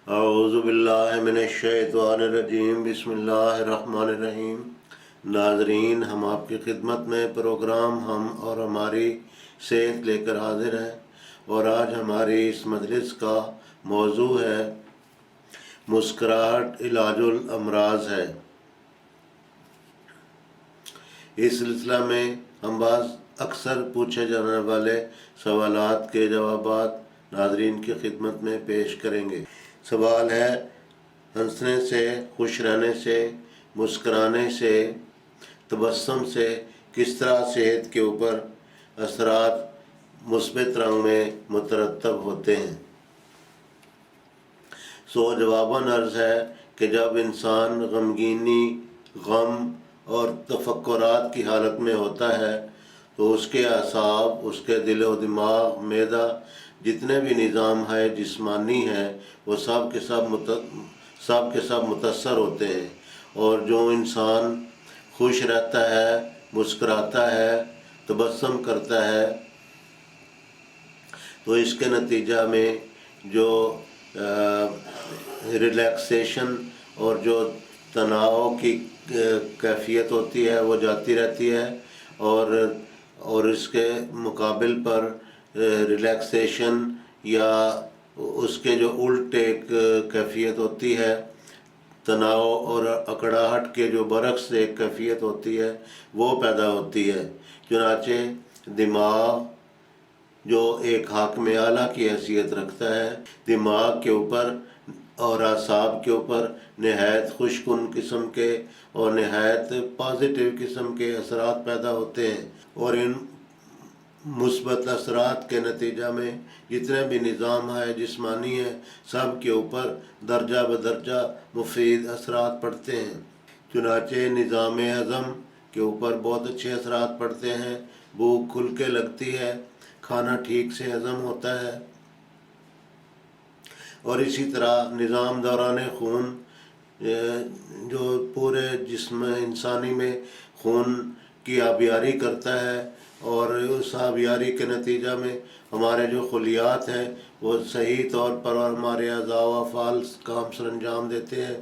اعوذ باللہ من الشیطان الرجیم، بسم اللہ الرحمن الرحیم۔ ناظرین، ہم آپ کی خدمت میں پروگرام ہم اور ہماری صحت لے کر حاضر ہیں، اور آج ہماری اس مجلس کا موضوع ہے مسکراہٹ علاج الامراض ہے۔ اس سلسلہ میں ہم بعض اکثر پوچھے جانے والے سوالات کے جوابات ناظرین کی خدمت میں پیش کریں گے۔ سوال ہے، ہنسنے سے، خوش رہنے سے، مسکرانے سے، تبسم سے کس طرح صحت کے اوپر اثرات مثبت رنگ میں مترتب ہوتے ہیں؟ جواباً عرض ہے کہ جب انسان غمگینی، غم اور تفکرات کی حالت میں ہوتا ہے تو اس کے اعصاب، اس کے دل و دماغ، معدہ، جتنے بھی نظام ہے جسمانی ہے، وہ سب کے سب متاثر ہوتے ہیں۔ اور جو انسان خوش رہتا ہے، مسکراتا ہے، تبسم کرتا ہے، تو اس کے نتیجہ میں جو ریلیکسیشن اور جو تناؤ کی کیفیت ہوتی ہے وہ جاتی رہتی ہے، اور اس کے مقابل پر ریلیکسیشن یا اس کے جو الٹ ایک کیفیت ہوتی ہے، تناؤ اور اکڑاہٹ کے جو برعکس ایک کیفیت ہوتی ہے وہ پیدا ہوتی ہے۔ چنانچہ دماغ جو ایک حاکم اعلیٰ کی حیثیت رکھتا ہے، دماغ کے اوپر اور اعصاب کے اوپر نہایت خوش کن قسم کے اور نہایت پازیٹیو قسم کے اثرات پیدا ہوتے ہیں، اور ان مثبت اثرات کے نتیجہ میں جتنے بھی نظام ہے جسمانی ہے، سب کے اوپر درجہ بدرجہ مفید اثرات پڑتے ہیں۔ چنانچہ نظام ہضم کے اوپر بہت اچھے اثرات پڑتے ہیں، بھوک کھل کے لگتی ہے، کھانا ٹھیک سے ہضم ہوتا ہے، اور اسی طرح نظام دوران خون جو پورے جسم انسانی میں خون کی آبیاری کرتا ہے، اور اس آبیاری کے نتیجہ میں ہمارے جو خلیات ہیں وہ صحیح طور پر اور ہمارے اعضاء و افعال کام سر انجام دیتے ہیں۔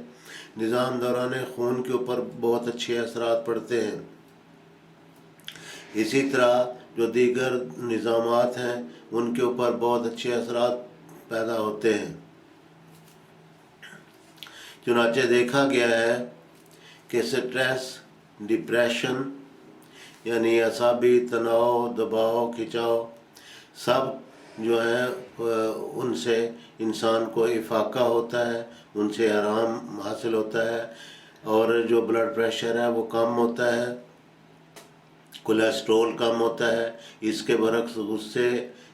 نظام دوران خون کے اوپر بہت اچھے اثرات پڑتے ہیں۔ اسی طرح جو دیگر نظامات ہیں ان کے اوپر بہت اچھے اثرات پیدا ہوتے ہیں۔ چنانچہ دیکھا گیا ہے کہ سٹریس، ڈپریشن یعنی اعصابی تناؤ، دباؤ، کھچاؤ، سب جو ہیں ان سے انسان کو افاقہ ہوتا ہے، ان سے آرام حاصل ہوتا ہے، اور جو بلڈ پریشر ہے وہ کم ہوتا ہے، کولیسٹرول کم ہوتا ہے۔ اس کے برعکس غصے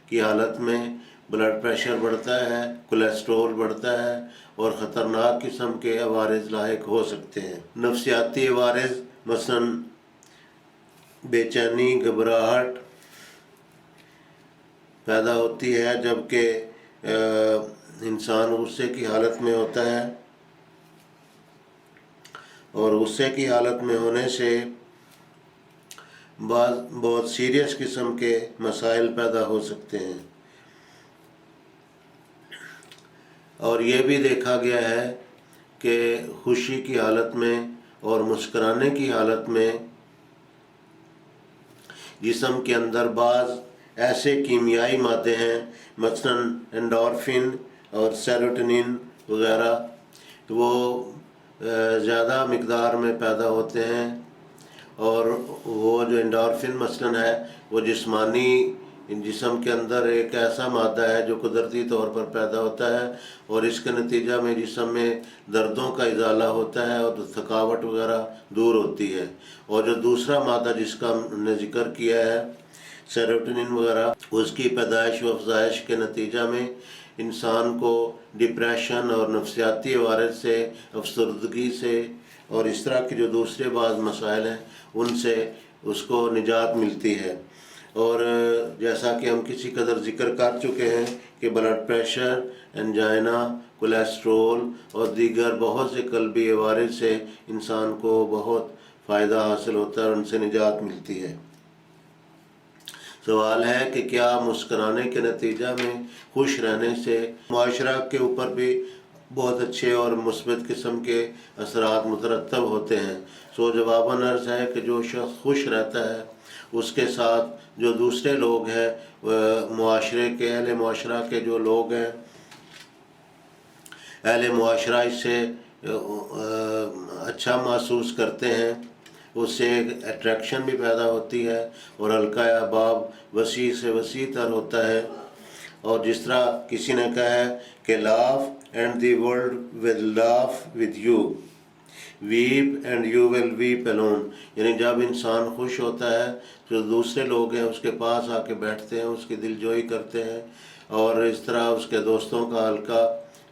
کی حالت میں بلڈ پریشر بڑھتا ہے، کولیسٹرول بڑھتا ہے، اور خطرناک قسم کے عوارض لاحق ہو سکتے ہیں۔ نفسیاتی عوارض مثلاً بے چینی، گھبراہٹ پیدا ہوتی ہے جبکہ انسان غصے کی حالت میں ہوتا ہے، اور غصے کی حالت میں ہونے سے بہت سیریس قسم کے مسائل پیدا ہو سکتے ہیں۔ اور یہ بھی دیکھا گیا ہے کہ خوشی کی حالت میں اور مسکرانے کی حالت میں جسم کے اندر بعض ایسے کیمیائی مادے ہیں، مثلاً انڈورفن اور سیروٹونین وغیرہ، وہ زیادہ مقدار میں پیدا ہوتے ہیں، اور وہ جو انڈورفن مثلاً ہے وہ جسم کے اندر ایک ایسا مادہ ہے جو قدرتی طور پر پیدا ہوتا ہے، اور اس کے نتیجہ میں جسم میں دردوں کا ازالہ ہوتا ہے اور تھکاوٹ وغیرہ دور ہوتی ہے۔ اور جو دوسرا مادہ جس کا ہم نے ذکر کیا ہے، سیروٹونین وغیرہ، اس کی پیدائش و افزائش کے نتیجہ میں انسان کو ڈپریشن اور نفسیاتی عوارض سے، افسردگی سے، اور اس طرح کے جو دوسرے بعض مسائل ہیں ان سے اس کو نجات ملتی ہے۔ اور جیسا کہ ہم کسی قدر ذکر کر چکے ہیں کہ بلڈ پریشر، انجائنا، کولیسٹرول اور دیگر بہت سے قلبی عوارض سے انسان کو بہت فائدہ حاصل ہوتا ہے اور ان سے نجات ملتی ہے۔ سوال ہے کہ کیا مسکرانے کے نتیجہ میں، خوش رہنے سے معاشرہ کے اوپر بھی بہت اچھے اور مثبت قسم کے اثرات مترتب ہوتے ہیں۔ سو جواباً عرض ہے کہ جو شخص خوش رہتا ہے اس کے ساتھ جو دوسرے لوگ ہیں، معاشرے کے اہل معاشرہ کے جو لوگ ہیں، اہل معاشرہ اس سے اچھا محسوس کرتے ہیں، اس سے ایک اٹریکشن بھی پیدا ہوتی ہے اور حلقہ احباب وسیع سے وسیع تر ہوتا ہے۔ اور جس طرح کسی نے کہا ہے کہ laugh and the world will laugh with you, weep and you will weep alone، یعنی جب انسان خوش ہوتا ہے جو دوسرے لوگ ہیں اس کے پاس آ کے بیٹھتے ہیں، اس کی دل جوئی کرتے ہیں، اور اس طرح اس کے دوستوں کا حلقہ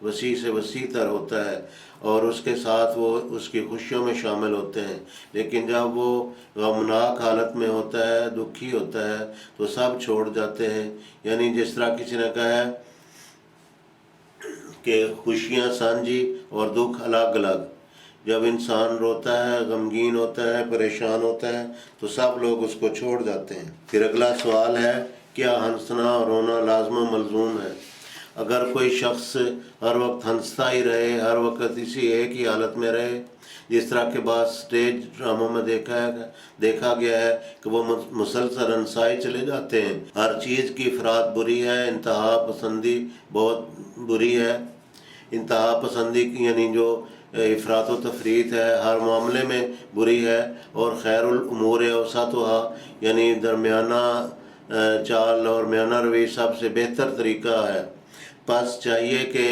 وسیع سے وسیع تر ہوتا ہے اور اس کے ساتھ وہ اس کی خوشیوں میں شامل ہوتے ہیں۔ لیکن جب وہ غمناک حالت میں ہوتا ہے، دکھی ہوتا ہے، تو سب چھوڑ جاتے ہیں۔ یعنی جس طرح کسی نے کہا ہے کہ خوشیاں سانجھی اور دکھ الگ الگ، جب انسان روتا ہے، غمگین ہوتا ہے، پریشان ہوتا ہے تو سب لوگ اس کو چھوڑ جاتے ہیں۔ پھر اگلا سوال ہے، کیا ہنسنا اور رونا لازم و ملزوم ہے؟ اگر کوئی شخص ہر وقت ہنستا ہی رہے، ہر وقت اسی ایک ہی حالت میں رہے، جس طرح کے بعض سٹیج ڈراموں میں دیکھا گیا ہے کہ وہ مسلسل ہنسائے چلے جاتے ہیں، ہر چیز کی افراط بری ہے، انتہا پسندی بہت بری ہے۔ انتہا پسندی یعنی جو افراط و تفریط ہے ہر معاملے میں بری ہے، اور خیر الامور اوسطھا، یعنی درمیانہ چال اور میانہ روی سب سے بہتر طریقہ ہے۔ پس چاہیے کہ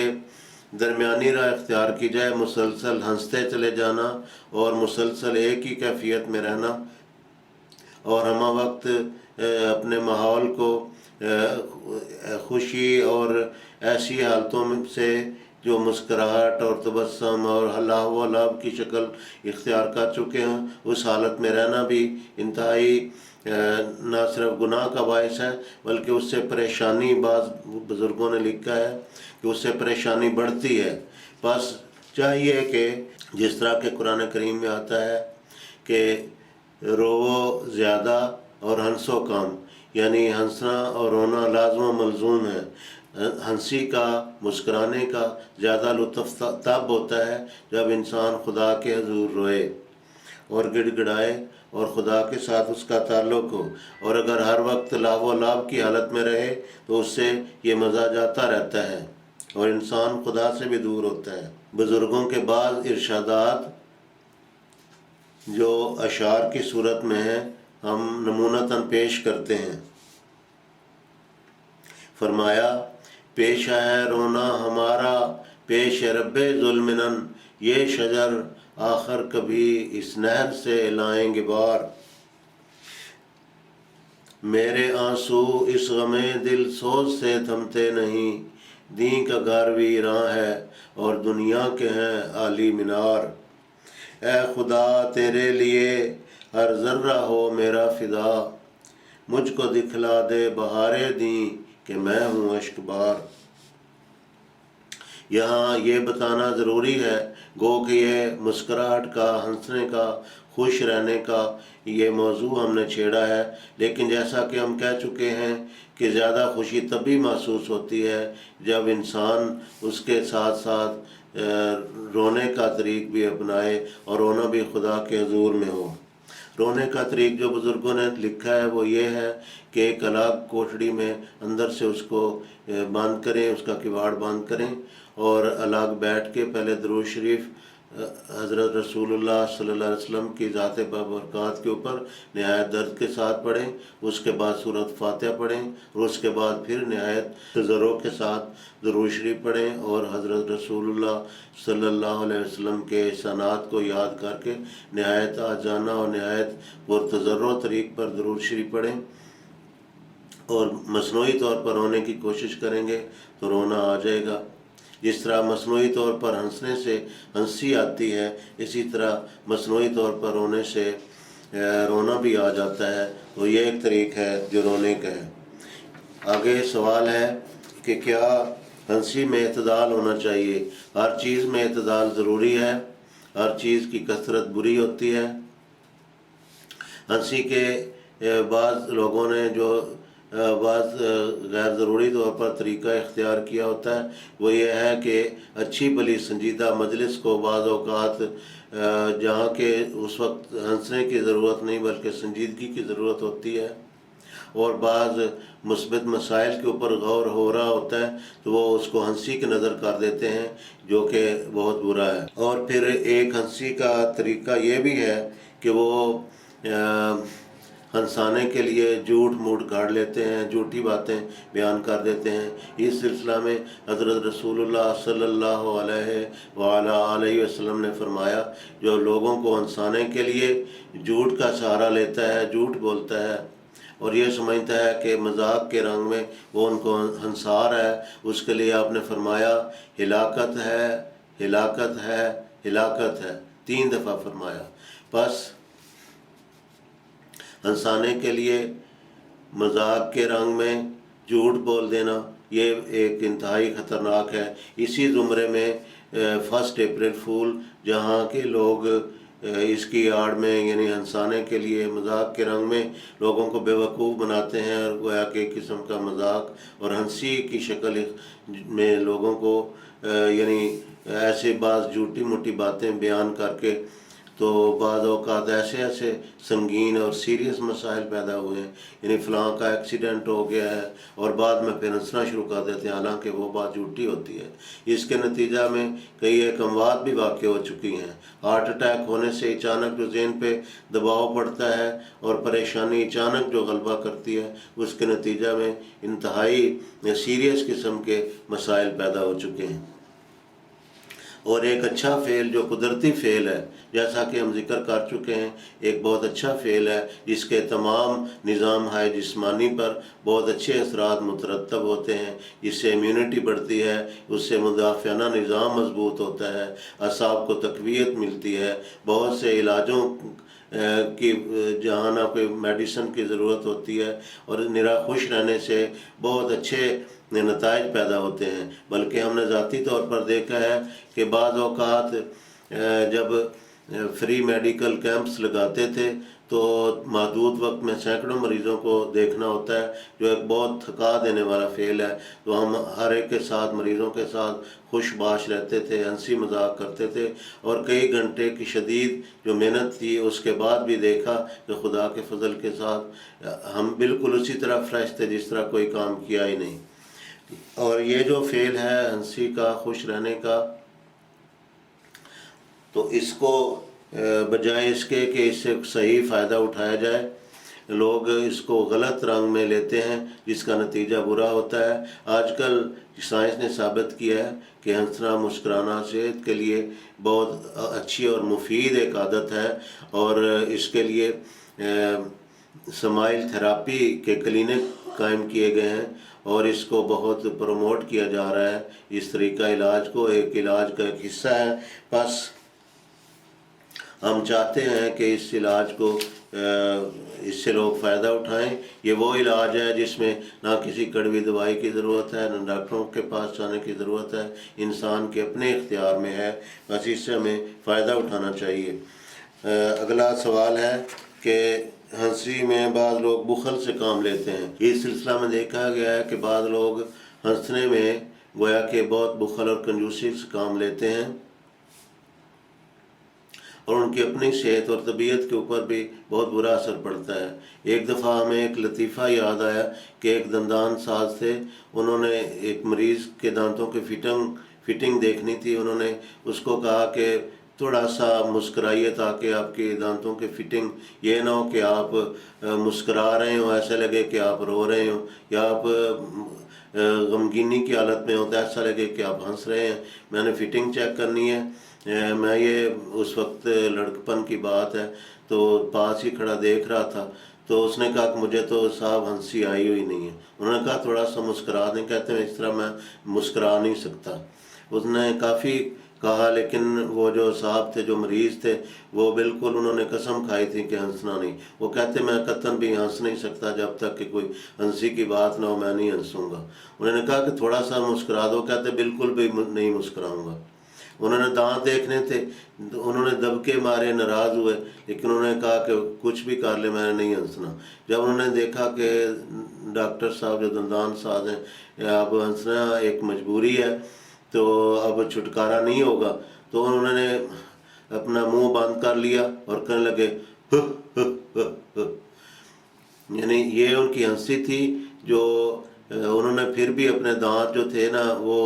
درمیانی راہ اختیار کی جائے، مسلسل ہنستے چلے جانا اور مسلسل ایک ہی کیفیت میں رہنا، اور ہمہ وقت اپنے ماحول کو خوشی اور ایسی حالتوں سے جو مسکراہٹ اور تبسم اور اللہ و لب کی شکل اختیار کر چکے ہیں، اس حالت میں رہنا بھی انتہائی نہ صرف گناہ کا باعث ہے بلکہ اس سے پریشانی، بعض بزرگوں نے لکھا ہے کہ اس سے پریشانی بڑھتی ہے۔ بس چاہیے کہ جس طرح کہ قرآن کریم میں آتا ہے کہ رو زیادہ اور ہنسو کم، یعنی ہنسنا اور رونا لازم و ملزوم ہے۔ ہنسی کا، مسکرانے کا زیادہ لطف تب ہوتا ہے جب انسان خدا کے حضور روئے اور گڑ گڑائے اور خدا کے ساتھ اس کا تعلق ہو، اور اگر ہر وقت لاو و لاب کی حالت میں رہے تو اس سے یہ مزہ جاتا رہتا ہے اور انسان خدا سے بھی دور ہوتا ہے۔ بزرگوں کے بعض ارشادات جو اشعار کی صورت میں ہیں ہم نمونتاً پیش کرتے ہیں۔ فرمایا، پیشہ ہے رونا ہمارا پیش رب ذوالمنن، یہ شجر آخر کبھی اس نہر سے لائیں گے بار، میرے آنسو اس غم دل سوز سے تھمتے نہیں، دین کا گھر ویراں ہے اور دنیا کے ہیں عالی مینار، اے خدا تیرے لیے ہر ذرہ ہو میرا فدا، مجھ کو دکھلا دے بہارے دیں کہ میں ہوں اشک بار۔ یہاں یہ بتانا ضروری ہے گو کہ یہ مسکراہٹ کا، ہنسنے کا، خوش رہنے کا یہ موضوع ہم نے چھیڑا ہے، لیکن جیسا کہ ہم کہہ چکے ہیں کہ زیادہ خوشی تبھی محسوس ہوتی ہے جب انسان اس کے ساتھ ساتھ رونے کا طریق بھی اپنائے اور رونا بھی خدا کے حضور میں ہو۔ رونے کا طریق جو بزرگوں نے لکھا ہے وہ یہ ہے کہ ایک الگ کوٹڑی میں اندر سے اس کو بند کریں، اس کا کواڑ بند کریں اور الگ بیٹھ کے پہلے درود شریف حضرت رسول اللہ صلی اللہ علیہ وسلم کی ذات بابرکات کے اوپر نہایت درد کے ساتھ پڑھیں، اس کے بعد سورۃ فاتحہ پڑھیں اور اس کے بعد پھر نہایت تضرع کے ساتھ درود شریف پڑھیں اور حضرت رسول اللہ صلی اللہ علیہ وسلم کے احسانات کو یاد کر کے نہایت عاجزانہ اور نہایت پرتضرع طریق پر درود شریف پڑھیں اور مصنوعی طور پر رونے کی کوشش کریں گے تو رونا آ جائے گا۔ جس طرح مصنوعی طور پر ہنسنے سے ہنسی آتی ہے، اسی طرح مصنوعی طور پر رونے سے رونا بھی آ جاتا ہے، تو یہ ایک طریق ہے جو رونے کا ہے۔ آگے سوال ہے کہ کیا ہنسی میں اعتدال ہونا چاہیے؟ ہر چیز میں اعتدال ضروری ہے، ہر چیز کی کثرت بری ہوتی ہے۔ ہنسی کے بعض لوگوں نے جو بعض غیر ضروری طور پر طریقہ اختیار کیا ہوتا ہے، وہ یہ ہے کہ اچھی بھلی سنجیدہ مجلس کو بعض اوقات جہاں کہ اس وقت ہنسنے کی ضرورت نہیں بلکہ سنجیدگی کی ضرورت ہوتی ہے، اور بعض مثبت مسائل کے اوپر غور ہو رہا ہوتا ہے تو وہ اس کو ہنسی کی نظر کر دیتے ہیں، جو کہ بہت برا ہے۔ اور پھر ایک ہنسی کا طریقہ یہ بھی ہے کہ وہ ہنسانے کے لیے جھوٹ موٹ گھاڑ لیتے ہیں، جھوٹی باتیں بیان کر دیتے ہیں۔ اس سلسلہ میں حضرت رسول اللہ صلی اللہ علیہ وآلہ وسلم نے فرمایا، جو لوگوں کو ہنسانے کے لیے جھوٹ کا سہارا لیتا ہے، جھوٹ بولتا ہے اور یہ سمجھتا ہے کہ مذاق کے رنگ میں وہ ان کو ہنسا رہا ہے، اس کے لیے آپ نے فرمایا ہلاکت ہے، ہلاکت ہے، ہلاکت ہے، 3 دفعہ فرمایا۔ بس ہنسانے کے لیے مذاق کے رنگ میں جھوٹ بول دینا یہ ایک انتہائی خطرناک ہے۔ اسی زمرے میں 1 اپریل فول، جہاں کے لوگ اس کی آڑ میں یعنی ہنسانے کے لیے مذاق کے رنگ میں لوگوں کو بے وقوف بناتے ہیں اور گویا کہ ایک قسم کا مذاق اور ہنسی کی شکل میں لوگوں کو یعنی ایسے بعض جھوٹی موٹی باتیں بیان کر کے تو بعض اوقات ایسے سنگین اور سیریس مسائل پیدا ہوئے ہیں، یعنی فلاں کا ایکسیڈنٹ ہو گیا ہے اور بعد میں پھر ہنسنا شروع کر دیتے ہیں، حالانکہ وہ بات جھوٹی ہوتی ہے۔ اس کے نتیجہ میں کئی ایک اموات بھی واقع ہو چکی ہیں۔ ہارٹ اٹیک ہونے سے اچانک جو ذہن پہ دباؤ پڑتا ہے اور پریشانی اچانک جو غلبہ کرتی ہے، اس کے نتیجہ میں انتہائی سیریس قسم کے مسائل پیدا ہو چکے ہیں۔ اور ایک اچھا فعل جو قدرتی فعل ہے، جیسا کہ ہم ذکر کر چکے ہیں، ایک بہت اچھا فعل ہے جس کے تمام نظام ہائے جسمانی پر بہت اچھے اثرات مترتب ہوتے ہیں، جس سے امیونٹی بڑھتی ہے، اس سے مدافعانہ نظام مضبوط ہوتا ہے، اعصاب کو تقویت ملتی ہے، بہت سے علاجوں کی جہاں نہ کوئی میڈیسن کی ضرورت ہوتی ہے، اور نرا خوش رہنے سے بہت اچھے نتائج پیدا ہوتے ہیں۔ بلکہ ہم نے ذاتی طور پر دیکھا ہے کہ بعض اوقات جب فری میڈیکل کیمپس لگاتے تھے تو محدود وقت میں سینکڑوں مریضوں کو دیکھنا ہوتا ہے، جو ایک بہت تھکا دینے والا فعل ہے۔ تو ہم ہر ایک کے ساتھ مریضوں کے ساتھ خوش باش رہتے تھے، ہنسی مذاق کرتے تھے، اور کئی گھنٹے کی شدید جو محنت تھی اس کے بعد بھی دیکھا کہ خدا کے فضل کے ساتھ ہم بالکل اسی طرح فریش تھے جس طرح کوئی کام کیا ہی نہیں۔ اور یہ جو فعل ہے ہنسی کا، خوش رہنے کا، تو اس کو بجائے اس کے کہ اس سے صحیح فائدہ اٹھایا جائے، لوگ اس کو غلط رنگ میں لیتے ہیں جس کا نتیجہ برا ہوتا ہے۔ آج کل سائنس نے ثابت کیا ہے کہ ہنسنا مسکرانا صحت کے لیے بہت اچھی اور مفید ایک عادت ہے، اور اس کے لیے سمائل تھراپی کے کلینک قائم کیے گئے ہیں اور اس کو بہت پروموٹ کیا جا رہا ہے۔ اس طریقہ علاج کو ایک علاج کا ایک حصہ ہے۔ بس ہم چاہتے ہیں کہ اس علاج کو اس سے لوگ فائدہ اٹھائیں۔ یہ وہ علاج ہے جس میں نہ کسی کڑوی دوائی کی ضرورت ہے، نہ ڈاکٹروں کے پاس جانے کی ضرورت ہے، انسان کے اپنے اختیار میں ہے، بس اس سے ہمیں فائدہ اٹھانا چاہیے۔ اگلا سوال ہے کہ ہنسی میں بعض لوگ بخل سے کام لیتے ہیں۔ اس سلسلہ میں دیکھا گیا ہے کہ بعض لوگ ہنسنے میں گویا کہ بہت بخل اور کنجوسی سے کام لیتے ہیں، اور ان کی اپنی صحت اور طبیعت کے اوپر بھی بہت برا اثر پڑتا ہے۔ ایک دفعہ ہمیں ایک لطیفہ یاد آیا کہ ایک دندان ساز تھے، انہوں نے ایک مریض کے دانتوں کی فٹنگ دیکھنی تھی۔ انہوں نے اس کو کہا کہ تھوڑا سا مسکرائیے تاکہ آپ کی دانتوں کی فٹنگ یہ نہ ہو کہ آپ مسکرا رہے ہوں، ایسا لگے کہ آپ رو رہے ہوں، یا آپ غمگینی کی حالت میں ہوں تو ایسا لگے کہ آپ ہنس رہے ہیں۔ میں نے فٹنگ چیک کرنی ہے، میں یہ اس وقت لڑکپن کی بات ہے تو پاس ہی کھڑا دیکھ رہا تھا، تو اس نے کہا کہ مجھے تو صاحب ہنسی آئی ہوئی نہیں ہے۔ انہوں نے کہا تھوڑا سا مسکرا دیں، کہتے ہیں اس طرح میں مسکرا نہیں سکتا۔ اس نے کافی کہا، لیکن وہ جو صاحب تھے، جو مریض تھے، وہ بالکل انہوں نے قسم کھائی تھی کہ ہنسنا نہیں۔ وہ کہتے میں قطعاً بھی ہنس نہیں سکتا جب تک کہ کوئی ہنسی کی بات نہ ہو، میں نہیں ہنسوں گا۔ انہوں نے کہا کہ تھوڑا سا مسکرا دو، کہتے بالکل بھی نہیں مسکراؤں گا۔ انہوں نے دانت دیکھنے تھے، انہوں نے دبکے مارے، ناراض ہوئے، لیکن انہوں نے کہا کہ کچھ بھی کر لے میں نے نہیں ہنسنا۔ جب انہوں نے دیکھا کہ ڈاکٹر صاحب جو دندان ساز ہیں اب ہنسنا ایک مجبوری ہے تو اب چھٹکارا نہیں ہوگا، تو انہوں نے اپنا منہ بند کر لیا اور کہنے لگے یعنی یہ ان کی ہنسی تھی جو انہوں نے پھر بھی اپنے دانت جو تھے نا وہ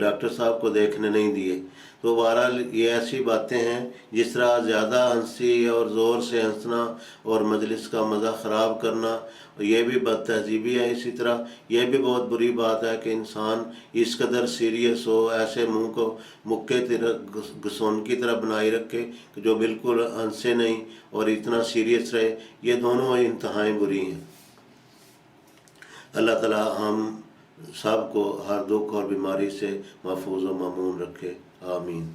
ڈاکٹر صاحب کو دیکھنے نہیں دیے۔ تو بہرحال یہ ایسی باتیں ہیں، جس طرح زیادہ ہنسی اور زور سے ہنسنا اور مجلس کا مزہ خراب کرنا یہ بھی بد تہذیبی ہے، اسی طرح یہ بھی بہت بری بات ہے کہ انسان اس قدر سیریس ہو، ایسے منہ کو مکے گسون کی طرح بنائی رکھے کہ جو بالکل ہنسے نہیں اور اتنا سیریس رہے، یہ دونوں انتہائیں بری ہیں۔ اللہ تعالیٰ ہم سب کو ہر دکھ اور بیماری سے محفوظ و مامون رکھے، آمین۔